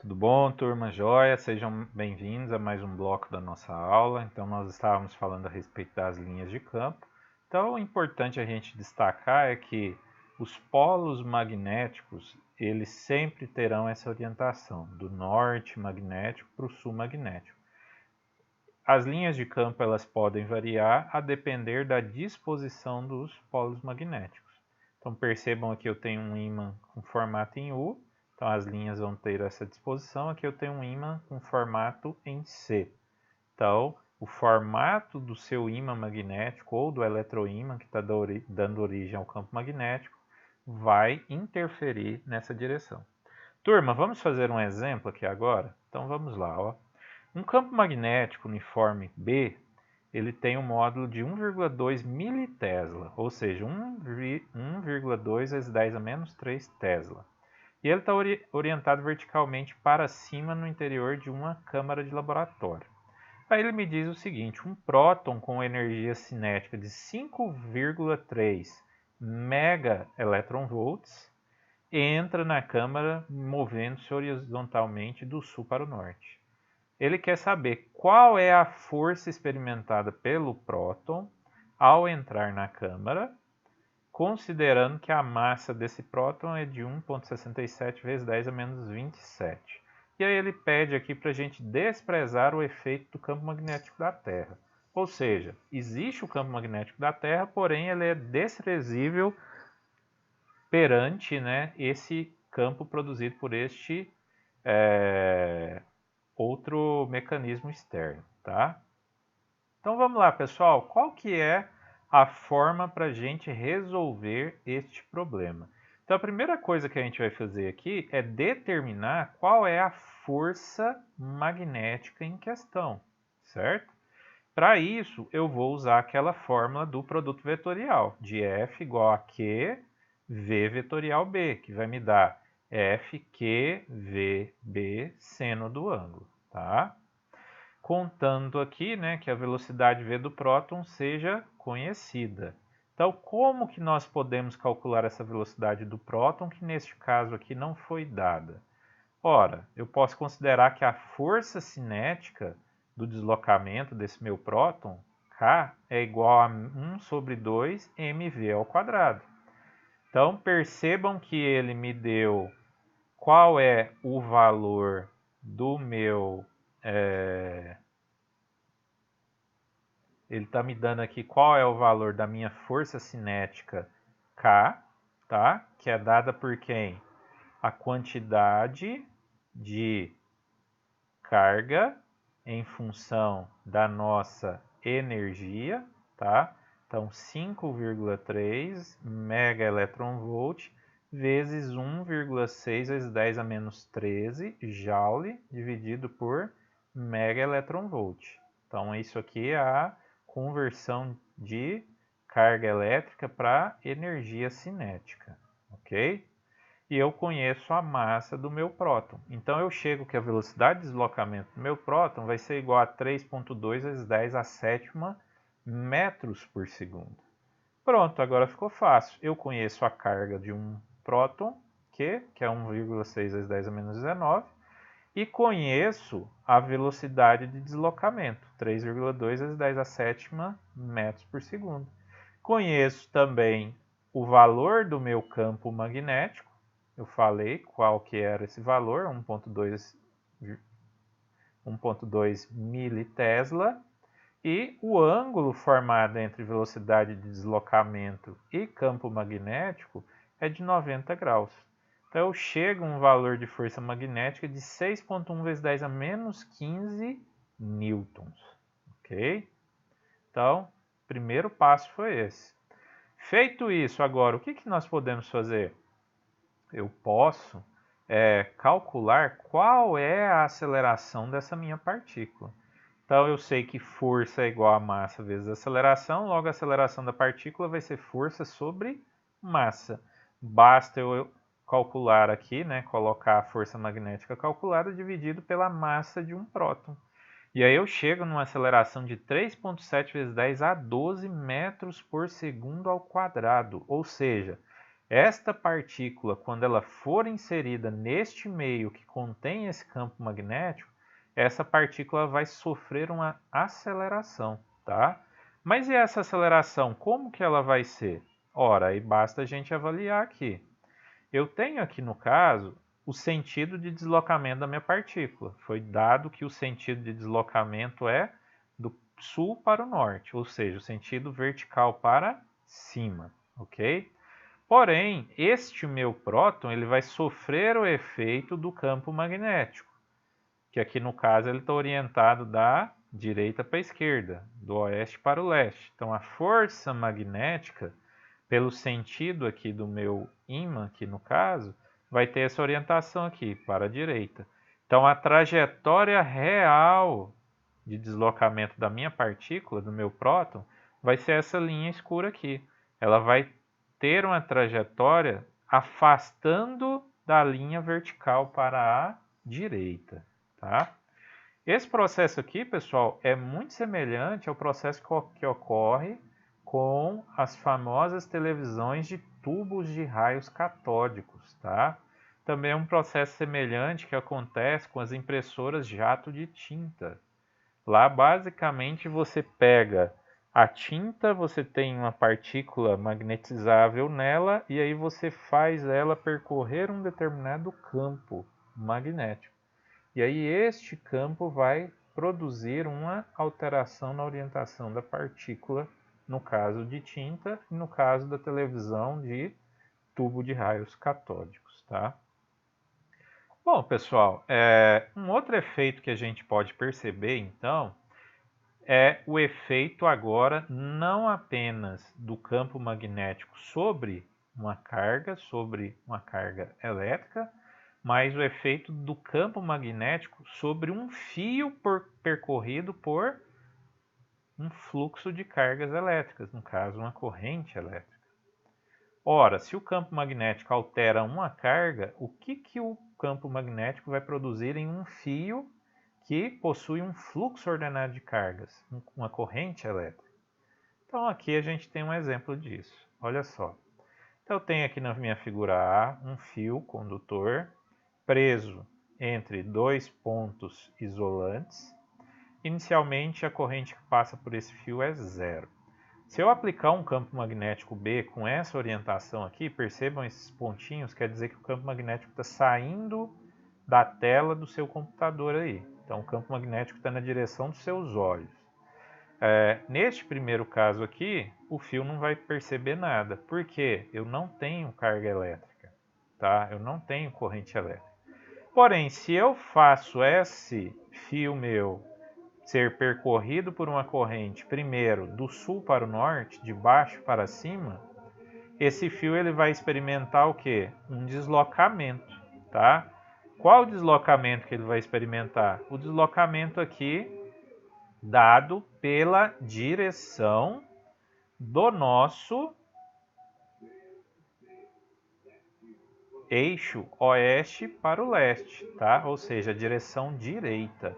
Tudo bom, turma? Joia? Sejam bem-vindos a mais um bloco da nossa aula. Então, nós estávamos falando a respeito das linhas de campo. Então, o importante a gente destacar é que os polos magnéticos, eles sempre terão essa orientação, do norte magnético para o sul magnético. As linhas de campo, elas podem variar a depender da disposição dos polos magnéticos. Então, percebam aqui eu tenho um ímã com formato em U, então as linhas vão ter essa disposição. Aqui eu tenho um ímã com formato em C. Então, o formato do seu ímã magnético ou do eletroímã que está dando origem ao campo magnético vai interferir nessa direção. Turma, vamos fazer um exemplo aqui agora? Então vamos lá. Ó. Um campo magnético uniforme B, ele tem um módulo de 1,2 militesla, ou seja, 1,2 vezes 10 a menos 3 tesla. E ele está orientado verticalmente para cima no interior de uma câmara de laboratório. Aí ele me diz o seguinte, um próton com energia cinética de 5,3 megaelectronvolts entra na câmara movendo-se horizontalmente do sul para o norte. Ele quer saber qual é a força experimentada pelo próton ao entrar na câmara, considerando que a massa desse próton é de 1,67 vezes 10 a menos 27. E aí ele pede aqui para a gente desprezar o efeito do campo magnético da Terra. Ou seja, existe o campo magnético da Terra, porém ele é desprezível perante, né, esse campo produzido por este outro mecanismo externo, tá? Então vamos lá, pessoal. Qual que é a forma para a gente resolver este problema? Então a primeira coisa que a gente vai fazer aqui é determinar qual é a força magnética em questão, certo? Para isso, eu vou usar aquela fórmula do produto vetorial, de F igual a Q V vetorial B, que vai me dar FQVB seno do ângulo, tá? Contando aqui, né, que a velocidade v do próton seja conhecida. Então, como que nós podemos calcular essa velocidade do próton, que neste caso aqui não foi dada? Ora, eu posso considerar que a força cinética do deslocamento desse meu próton, K, é igual a 1 sobre 2 mv ao quadrado. Então, percebam que ele me deu qual é o valor do meu... Ele está me dando aqui qual é o valor da minha força cinética K, tá? Que é dada por quem? A quantidade de carga em função da nossa energia, tá? Então, 5,3 megaelectronvolt vezes 1,6 vezes 10 a menos 13 joule dividido por megaelectronvolt. Então, isso aqui é a conversão de carga elétrica para energia cinética, ok? E eu conheço a massa do meu próton. Então eu chego que a velocidade de deslocamento do meu próton vai ser igual a 3,2 vezes 10 a sétima metros por segundo. Pronto, agora ficou fácil. Eu conheço a carga de um próton, que é 1,6 vezes 10 a menos 19, e conheço a velocidade de deslocamento, 3,2 vezes 10 a sétima metros por segundo. Conheço também o valor do meu campo magnético, eu falei qual que era esse valor, 1,2 militesla, e o ângulo formado entre velocidade de deslocamento e campo magnético é de 90 graus. Então eu chego a um valor de força magnética de 6,1 vezes 10 a menos 15 newtons, ok? Então, o primeiro passo foi esse. Feito isso, agora, o que nós podemos fazer? Eu posso calcular qual é a aceleração dessa minha partícula. Então eu sei que força é igual a massa vezes aceleração, logo a aceleração da partícula vai ser força sobre massa. Basta eu calcular aqui, né, colocar a força magnética calculada dividido pela massa de um próton. E aí eu chego numa aceleração de 3,7 vezes 10 a 12 metros por segundo ao quadrado, ou seja, Esta partícula, quando ela for inserida neste meio que contém esse campo magnético, essa partícula vai sofrer uma aceleração, tá? Mas e essa aceleração, como que ela vai ser? Ora, aí basta a gente avaliar aqui. Eu tenho aqui no caso o sentido de deslocamento da minha partícula. Foi dado que o sentido de deslocamento é do sul para o norte, ou seja, o sentido vertical para cima, ok? Porém, este meu próton ele vai sofrer o efeito do campo magnético, que aqui no caso ele está orientado da direita para a esquerda, do oeste para o leste. Então a força magnética, pelo sentido aqui do meu ímã, aqui no caso, vai ter essa orientação aqui, para a direita. Então a trajetória real de deslocamento da minha partícula, do meu próton, vai ser essa linha escura aqui. Ela vai ter uma trajetória afastando da linha vertical para a direita, tá? Esse processo aqui, pessoal, é muito semelhante ao processo que ocorre com as famosas televisões de tubos de raios catódicos, tá? Também é um processo semelhante que acontece com as impressoras jato de tinta. Lá, basicamente, você pega a tinta, você tem uma partícula magnetizável nela e aí você faz ela percorrer um determinado campo magnético. E aí este campo vai produzir uma alteração na orientação da partícula, no caso de tinta e no caso da televisão de tubo de raios catódicos, tá? Bom, pessoal, um outro efeito que a gente pode perceber, então, é o efeito agora não apenas do campo magnético sobre uma carga elétrica, mas o efeito do campo magnético sobre um fio percorrido por um fluxo de cargas elétricas, no caso, uma corrente elétrica. Ora, se o campo magnético altera uma carga, o que o campo magnético vai produzir em um fio que possui um fluxo ordenado de cargas, uma corrente elétrica? Então aqui a gente tem um exemplo disso. Olha só. Então eu tenho aqui na minha figura A um fio condutor preso entre dois pontos isolantes. Inicialmente a corrente que passa por esse fio é zero. Se eu aplicar um campo magnético B com essa orientação aqui, percebam esses pontinhos, quer dizer que o campo magnético está saindo da tela do seu computador aí. Então o campo magnético está na direção dos seus olhos. Neste primeiro caso aqui, o fio não vai perceber nada, porque eu não tenho carga elétrica, tá? Eu não tenho corrente elétrica. Porém, se eu faço esse fio meu ser percorrido por uma corrente, primeiro do sul para o norte, de baixo para cima, esse fio ele vai experimentar o quê? Um deslocamento, tá? Qual o deslocamento que ele vai experimentar? O deslocamento aqui dado pela direção do nosso eixo oeste para o leste, tá? Ou seja, a direção direita.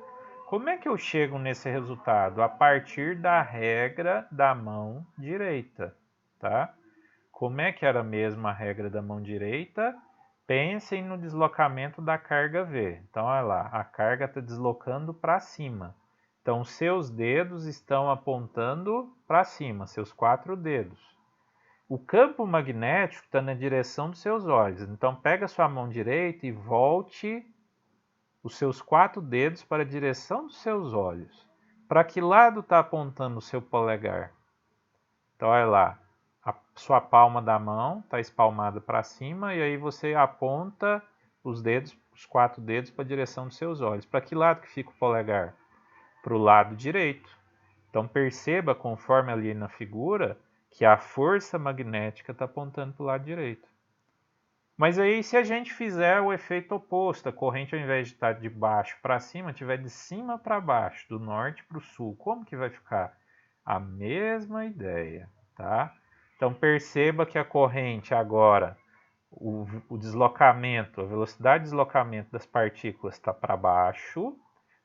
Como é que eu chego nesse resultado? A partir da regra da mão direita, tá? Como é que era mesmo a regra da mão direita? Pensem no deslocamento da carga V. Então, olha lá, a carga está deslocando para cima. Então, seus dedos estão apontando para cima, seus 4 dedos. O campo magnético está na direção dos seus olhos. Então, pega a sua mão direita e volte os seus 4 dedos para a direção dos seus olhos. Para que lado está apontando o seu polegar? Então, olha lá, a sua palma da mão está espalmada para cima e aí você aponta os dedos, os 4 dedos para a direção dos seus olhos. Para que lado que fica o polegar? Para o lado direito. Então, perceba, conforme ali na figura, que a força magnética está apontando para o lado direito. Mas aí, se a gente fizer o efeito oposto, a corrente, ao invés de estar de baixo para cima, estiver de cima para baixo, do norte para o sul, como que vai ficar? A mesma ideia, tá? Então, perceba que a corrente agora, o deslocamento, a velocidade de deslocamento das partículas está para baixo.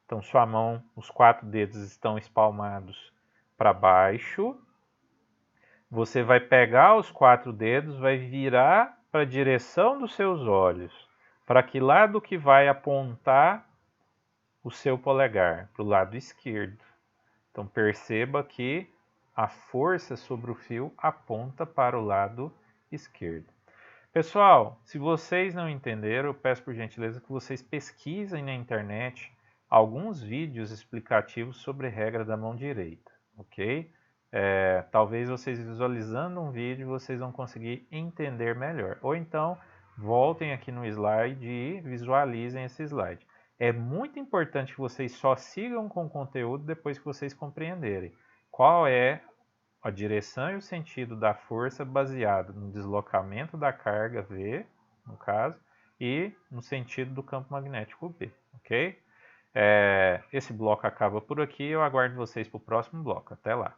Então, sua mão, os 4 dedos estão espalmados para baixo. Você vai pegar os 4 dedos, vai virar para a direção dos seus olhos, para que lado que vai apontar o seu polegar? Para o lado esquerdo. Então perceba que a força sobre o fio aponta para o lado esquerdo. Pessoal, se vocês não entenderam, eu peço por gentileza que vocês pesquisem na internet alguns vídeos explicativos sobre a regra da mão direita, ok? Talvez vocês visualizando um vídeo vocês vão conseguir entender melhor. Ou então, voltem aqui no slide e visualizem esse slide. É muito importante que vocês só sigam com o conteúdo depois que vocês compreenderem qual é a direção e o sentido da força baseado no deslocamento da carga V, no caso, e no sentido do campo magnético B, ok? Esse bloco acaba por aqui, eu aguardo vocês para o próximo bloco. Até lá!